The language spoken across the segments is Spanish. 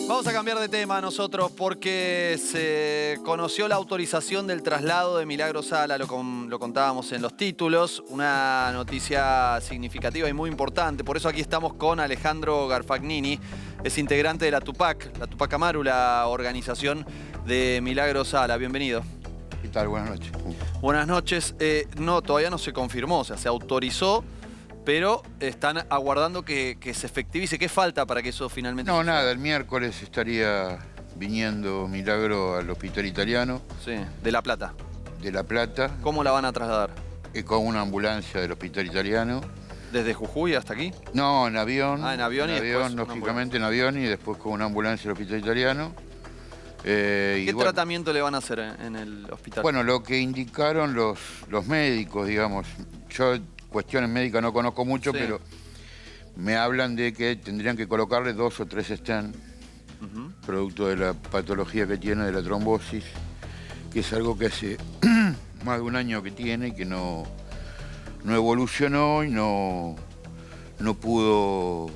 Vamos a cambiar de tema nosotros porque se conoció la autorización del traslado de Milagro Sala, lo contábamos en los títulos, una noticia significativa y muy importante. Por eso aquí estamos con Alejandro Garfagnini, es integrante de la Tupac Amaru, la organización de Milagro Sala. Bienvenido. ¿Qué tal? Buenas noches. Buenas noches. No, todavía no se confirmó, o sea, se autorizó, pero están aguardando que se efectivice. ¿Qué falta para que eso finalmente No, suceda? nada, el miércoles estaría viniendo Milagro al Hospital Italiano Sí, de La Plata. de La Plata ¿Cómo la van a trasladar? con una ambulancia del Hospital Italiano. ¿Desde Jujuy hasta aquí? No, en avión. Ah, en avión y después una lógicamente en avión y después con una ambulancia del Hospital Italiano. ¿Qué tratamiento le van a hacer en el hospital? Bueno, lo que indicaron los médicos, digamos. Yo cuestiones médicas no conozco mucho, Sí. pero me hablan de que tendrían que colocarle 2 o 3 stents, producto de la patología que tiene, de la trombosis, que es algo que hace más de un año que tiene y que no evolucionó y no pudo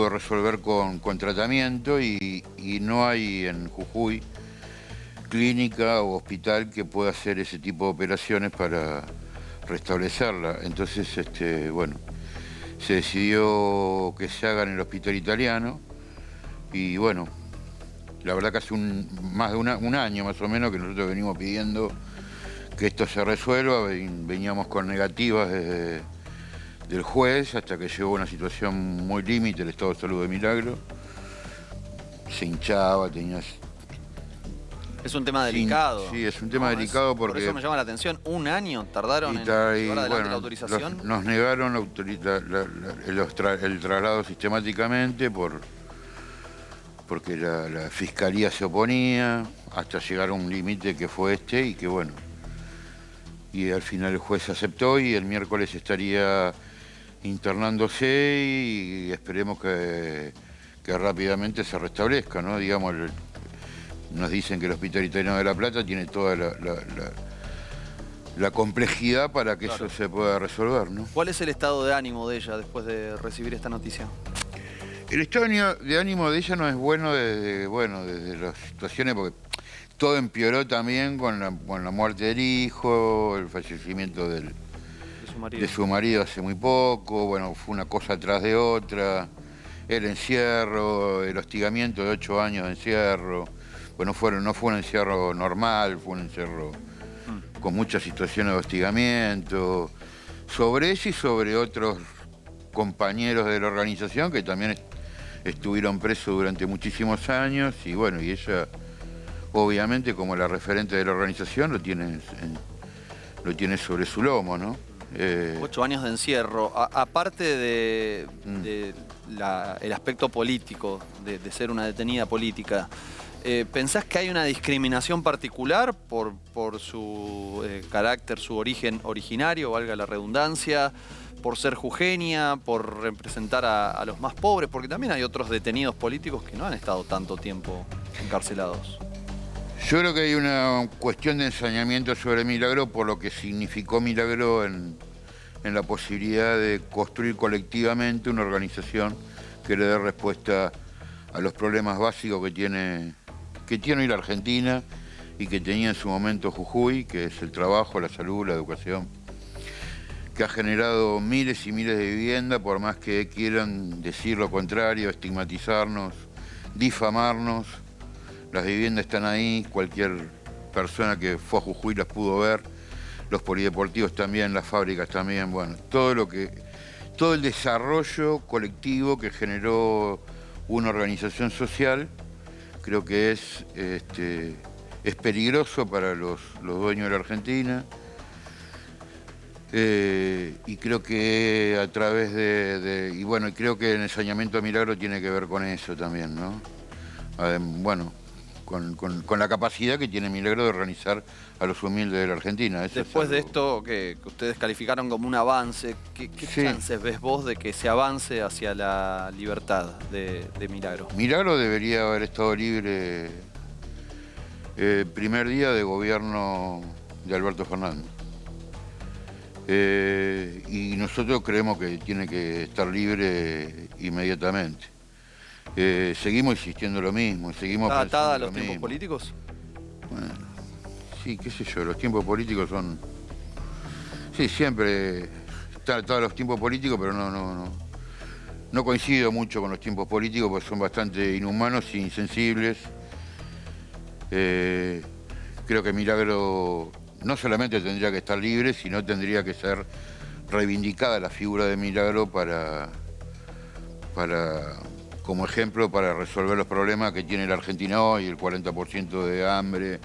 resolver con tratamiento y no hay en Jujuy clínica o hospital que pueda hacer ese tipo de operaciones para restablecerla. Entonces, bueno, se decidió que se haga en el Hospital Italiano y bueno, la verdad que hace más de un año más o menos que nosotros venimos pidiendo que esto se resuelva. Veníamos con negativas desde del juez hasta que llegó una situación muy límite, el estado de salud de Milagro. Se hinchaba, Es un tema delicado. Sí, es un tema delicado porque... Por eso me llama la atención. ¿Un año tardaron en llevar adelante la autorización? Nos negaron el traslado sistemáticamente porque la fiscalía se oponía hasta llegar a un límite que fue y que bueno. Y al final el juez aceptó y el miércoles estaría internándose y esperemos que rápidamente se restablezca, ¿no? Digamos, nos dicen que el Hospital Italiano de La Plata tiene toda la complejidad para que eso se pueda resolver, ¿no? ¿Cuál es el estado de ánimo de ella después de recibir esta noticia? El estado de ánimo de ella no es bueno desde las situaciones, porque todo empeoró también con la muerte del hijo, el fallecimiento de su marido hace muy poco. Bueno, fue una cosa tras de otra, el encierro, el hostigamiento de 8 años de encierro. Bueno, no fue un encierro normal, fue un encierro con muchas situaciones de hostigamiento, sobre ella y sobre otros compañeros de la organización que también estuvieron presos durante muchísimos años y bueno, y ella obviamente como la referente de la organización lo tiene sobre su lomo, ¿no? 8 años de encierro. Aparte del aspecto político, de ser una detenida política, ¿pensás que hay una discriminación particular por su carácter, su origen originario, valga la redundancia, por ser jujeña, por representar a los más pobres? Porque también hay otros detenidos políticos que no han estado tanto tiempo encarcelados. Yo creo que hay una cuestión de ensañamiento sobre Milagro por lo que significó Milagro en la posibilidad de construir colectivamente una organización que le dé respuesta a los problemas básicos que tiene hoy la Argentina y que tenía en su momento Jujuy, que es el trabajo, la salud, la educación, que ha generado miles y miles de viviendas, por más que quieran decir lo contrario, estigmatizarnos, difamarnos. Las viviendas están ahí, cualquier persona que fue a Jujuy las pudo ver, los polideportivos también, las fábricas también, bueno, todo el desarrollo colectivo que generó una organización social, creo que es peligroso para los dueños de la Argentina. Y creo que a través y bueno, creo que el ensañamiento a Milagro tiene que ver con eso también, ¿no? Bueno, con la capacidad que tiene Milagro de organizar a los humildes de la Argentina. Eso después de esto que ustedes calificaron como un avance, ¿qué chances ves vos de que se avance hacia la libertad de Milagro? Milagro debería haber estado libre el primer día de gobierno de Alberto Fernández. Y nosotros creemos que tiene que estar libre inmediatamente. seguimos insistiendo lo mismo, seguimos ¿Está atada a pensando los lo tiempos mismo. políticos? Bueno, sí, qué sé yo, los tiempos políticos son... Sí, siempre están atados a los tiempos políticos, pero no coincido mucho con los tiempos políticos porque son bastante inhumanos e insensibles. Creo que Milagro no solamente tendría que estar libre, sino tendría que ser reivindicada la figura de Milagro como ejemplo para resolver los problemas que tiene la Argentina hoy, el 40% de hambre,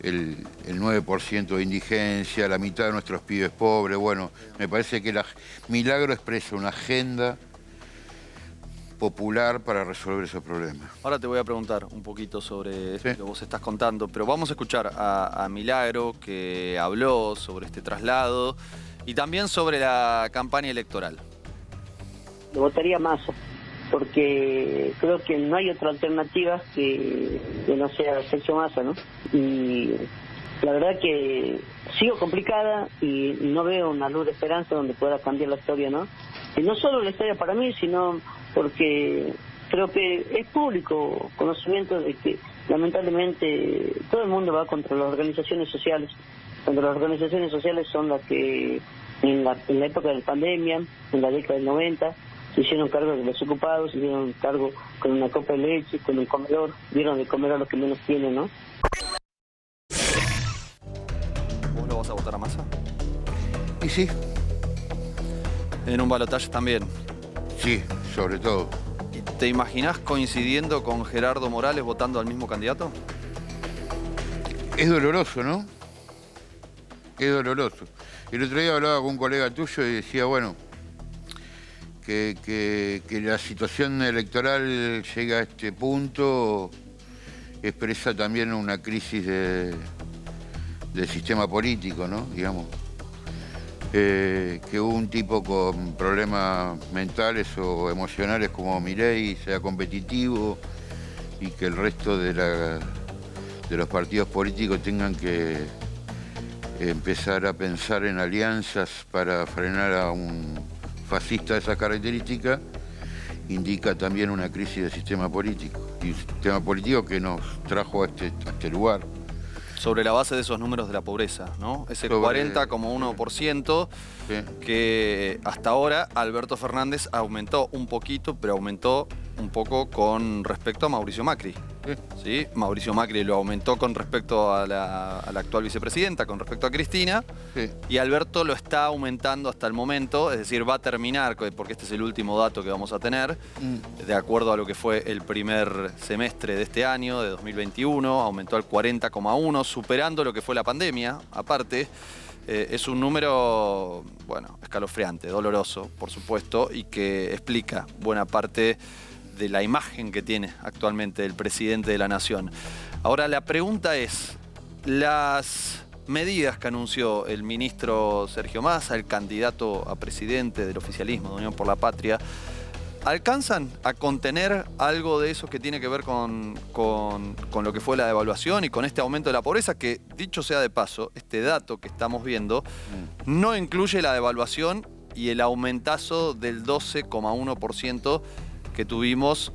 el 9% de indigencia, la mitad de nuestros pibes pobres. Bueno, me parece que Milagro expresa una agenda popular para resolver esos problemas. Ahora te voy a preguntar un poquito sobre esto Sí. que vos estás contando, pero vamos a escuchar a Milagro, que habló sobre este traslado y también sobre la campaña electoral. Lo votaría Massa, porque creo que no hay otra alternativa que no sea Sergio Massa, ¿no? Y la verdad que sigo complicada y no veo una luz de esperanza donde pueda cambiar la historia, ¿no? Y no solo la historia para mí, sino porque creo que es público conocimiento de que lamentablemente todo el mundo va contra las organizaciones sociales, cuando las organizaciones sociales son las que en la época de la pandemia, en la década del 90, se hicieron cargo de los ocupados, se hicieron cargo con una copa de leche, con un comedor, dieron de comer a los que menos tienen, ¿no? ¿Vos lo vas a votar a Massa? Y sí, En un balotaje también. sí, sobre todo. ¿Y te imaginás coincidiendo con Gerardo Morales votando al mismo candidato? Es doloroso, ¿no? Es doloroso. El otro día hablaba con un colega tuyo y decía, bueno, que la situación electoral llega a este punto expresa también una crisis del sistema político, ¿no? Digamos. Que un tipo con problemas mentales o emocionales como Milei sea competitivo y que el resto de los partidos políticos tengan que empezar a pensar en alianzas para frenar a un fascista de esa característica, indica también una crisis del sistema político. Y un sistema político que nos trajo a este lugar. Sobre la base de esos números de la pobreza, ¿no? Ese Sobre- 40,1% Sí. que hasta ahora Alberto Fernández aumentó un poquito, pero aumentó un poco con respecto a Mauricio Macri. Sí. ¿Sí? Mauricio Macri lo aumentó con respecto a la actual vicepresidenta, con respecto a Cristina, Sí. y Alberto lo está aumentando hasta el momento, es decir, va a terminar, porque este es el último dato que vamos a tener, de acuerdo a lo que fue el primer semestre de este año, de 2021, aumentó al 40,1%, superando lo que fue la pandemia, aparte. Es un número, bueno, escalofriante, doloroso, por supuesto, y que explica buena parte de la imagen que tiene actualmente el presidente de la Nación. Ahora, la pregunta es, las medidas que anunció el ministro Sergio Massa, el candidato a presidente del oficialismo de Unión por la Patria, ¿alcanzan a contener algo de eso que tiene que ver con lo que fue la devaluación y con este aumento de la pobreza? Que, dicho sea de paso, este dato que estamos viendo no incluye la devaluación y el aumentazo del 12,1% que tuvimos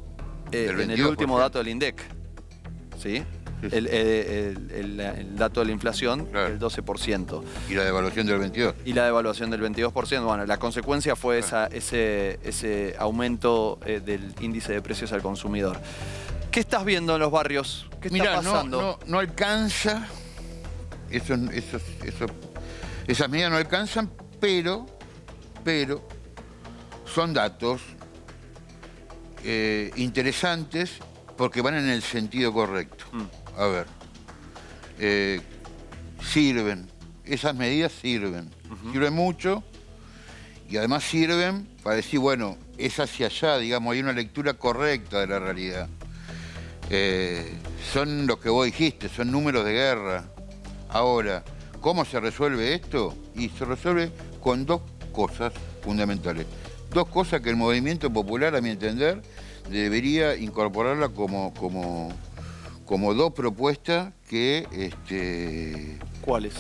Del en el 22%. último dato del INDEC. ¿Sí? Sí. El dato de la inflación, Claro. el 12%. Y la devaluación del 22. Y la devaluación del 22%. Bueno, la consecuencia fue ese aumento del índice de precios al consumidor. ¿Qué estás viendo en los barrios? ¿Qué está Mirá, pasando? no alcanza, esas medidas no alcanzan, pero son datos interesantes porque van en el sentido correcto. A ver, sirven, esas medidas sirven, sirven mucho y además sirven para decir, bueno, es hacia allá, digamos, hay una lectura correcta de la realidad. Son lo que vos dijiste, son números de guerra. Ahora, ¿cómo se resuelve esto? Y se resuelve con dos cosas fundamentales. Dos cosas que el movimiento popular, a mi entender, debería incorporarla como dos propuestas que... ¿Cuáles?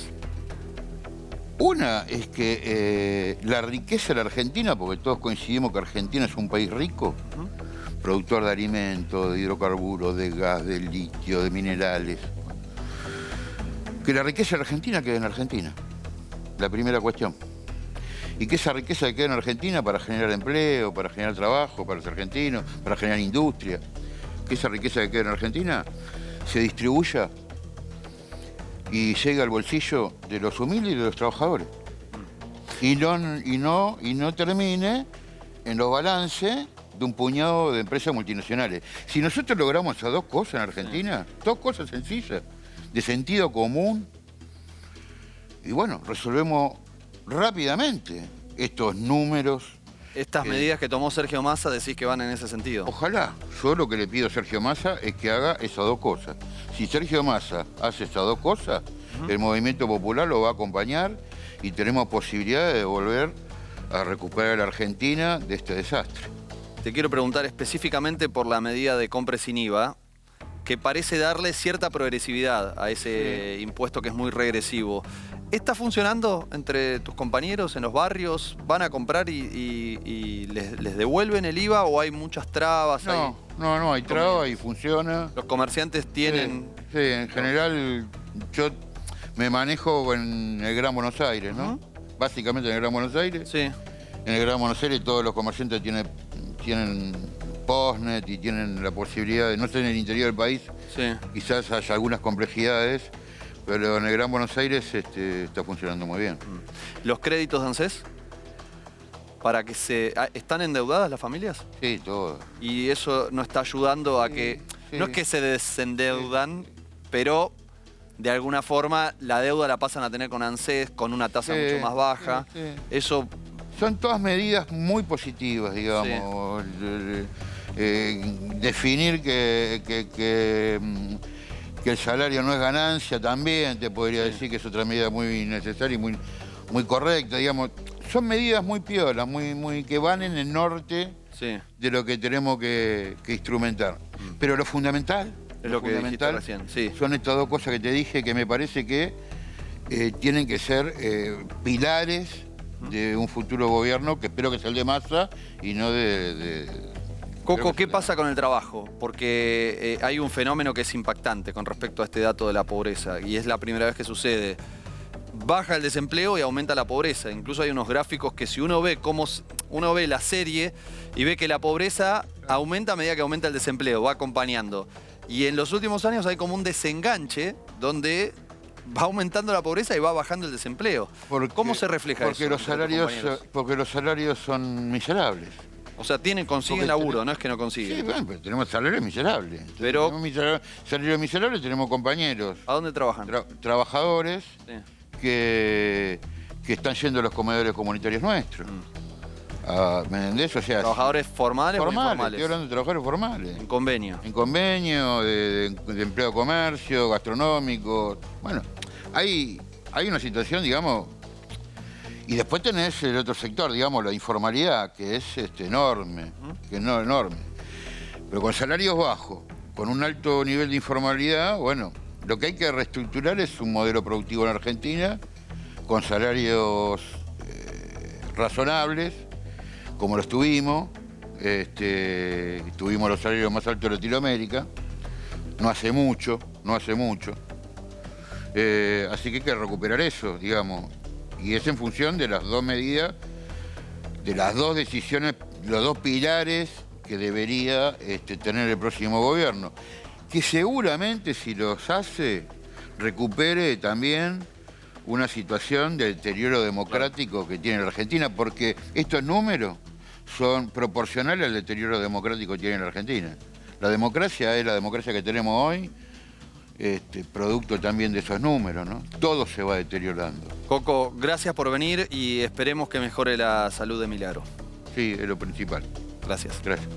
Una es que la riqueza de la Argentina, porque todos coincidimos que Argentina es un país rico, productor de alimentos, de hidrocarburos, de gas, de litio, de minerales. Que la riqueza argentina quede en Argentina, la primera cuestión. Y que esa riqueza quede en Argentina para generar empleo, para generar trabajo para los argentinos, para generar industria. Que esa riqueza que quede en Argentina se distribuya y llegue al bolsillo de los humildes y de los trabajadores. Y no termine en los balances de un puñado de empresas multinacionales. Si nosotros logramos esas dos cosas en Argentina, dos cosas sencillas, de sentido común, y bueno, resolvemos rápidamente estos números. Estas medidas que tomó Sergio Massa decís que van en ese sentido. Ojalá. Yo lo que le pido a Sergio Massa es que haga esas dos cosas. Si Sergio Massa hace esas dos cosas, el movimiento popular lo va a acompañar y tenemos posibilidad de volver a recuperar a la Argentina de este desastre. Te quiero preguntar específicamente por la medida de compra sin IVA, que parece darle cierta progresividad a ese impuesto que es muy regresivo. ¿Está funcionando entre tus compañeros en los barrios? ¿Van a comprar y les devuelven el IVA o hay muchas trabas? No hay trabas y funciona. ¿Los comerciantes tienen...? Sí, en general yo me manejo en el Gran Buenos Aires, ¿no? Básicamente en el Gran Buenos Aires. Sí. En el Gran Buenos Aires todos los comerciantes tienen postnet y tienen la posibilidad de, no sé, en el interior del país, quizás haya algunas complejidades, pero en el Gran Buenos Aires está funcionando muy bien. ¿Los créditos de ANSES? ¿Para que ¿Están endeudadas las familias? Sí, todas. Y eso no está ayudando a que... No es que se desendeudan, pero de alguna forma la deuda la pasan a tener con ANSES, con una tasa mucho más baja. Eso... Son todas medidas muy positivas, digamos. Definir que el salario no es ganancia también, te podría decir que es otra medida muy necesaria y muy correcta, digamos. Son medidas muy piolas, muy que van en el norte de lo que tenemos que instrumentar. Pero lo fundamental, es lo que dijiste recién, son estas dos cosas que te dije que me parece que tienen que ser pilares de un futuro gobierno que espero que sea el de Massa y no de Coco, ¿qué pasa con el trabajo? Porque hay un fenómeno que es impactante con respecto a este dato de la pobreza y es la primera vez que sucede. Baja el desempleo y aumenta la pobreza. Incluso hay unos gráficos que si uno ve la serie y ve que la pobreza aumenta a medida que aumenta el desempleo, va acompañando. Y en los últimos años hay como un desenganche donde va aumentando la pobreza y va bajando el desempleo. ¿Cómo se refleja eso? Porque los salarios son miserables. O sea, consiguen laburo, no es que no consiguen. Sí, bueno, pero tenemos salarios miserables. Pero... Tenemos salarios miserables, tenemos compañeros. ¿A dónde trabajan? Trabajadores que están yendo a los comedores comunitarios nuestros. ¿Me entendés? O sea, ¿trabajadores formales o informales? Estoy hablando de trabajadores formales. En convenio. En convenio, de empleo de comercio, gastronómico. Bueno, hay una situación, digamos... Y después tenés el otro sector, digamos, la informalidad, que es enorme, enorme. Pero con salarios bajos, con un alto nivel de informalidad, bueno, lo que hay que reestructurar es un modelo productivo en Argentina, con salarios razonables, como los tuvimos. Tuvimos los salarios más altos de Latinoamérica, no hace mucho. Así que hay que recuperar eso, digamos. Y es en función de las dos medidas, de las dos decisiones, los dos pilares que debería tener el próximo gobierno. Que seguramente si los hace, recupere también una situación de deterioro democrático que tiene la Argentina, porque estos números son proporcionales al deterioro democrático que tiene la Argentina. La democracia es la democracia que tenemos hoy, producto también de esos números, ¿no? Todo se va deteriorando. Coco, gracias por venir y esperemos que mejore la salud de Milagro. Sí, es lo principal. Gracias. Gracias.